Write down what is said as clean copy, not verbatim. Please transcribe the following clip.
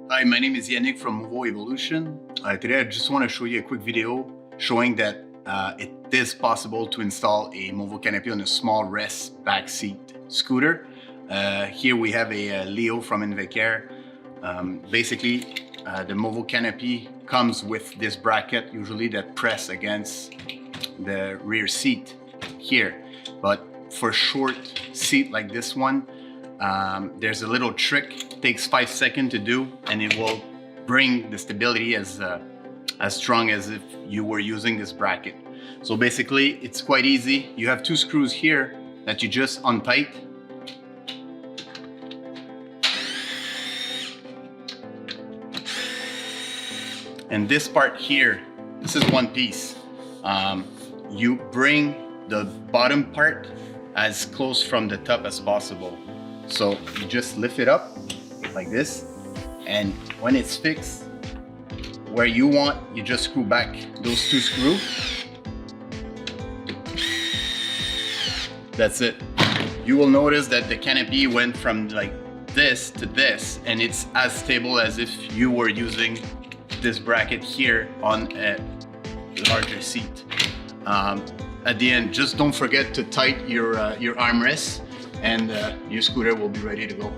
Hi, my name is Yannick from Movo Evolution. Today I just want to show you a quick video showing that it is possible to install a Movo canopy on a small rest backseat scooter. Here we have a Leo from Invacare. Basically, the Movo canopy comes with this bracket usually that press against the rear seat here. But for short seat like this one, there's a little trick. It takes 5 seconds to do, and it will bring the stability as strong as if you were using this bracket. So basically, it's quite easy. You have 2 screws here that you just untight. And this part here, this is one piece. You bring the bottom part as close from the top as possible. So you just lift it up like this, and when it's fixed where you want, you just screw back those 2 screws. That's it. You will notice that the canopy went from like this to this, and it's as stable as if you were using this bracket here on a larger seat. At the end, just don't forget to tighten your armrest, and your scooter will be ready to go.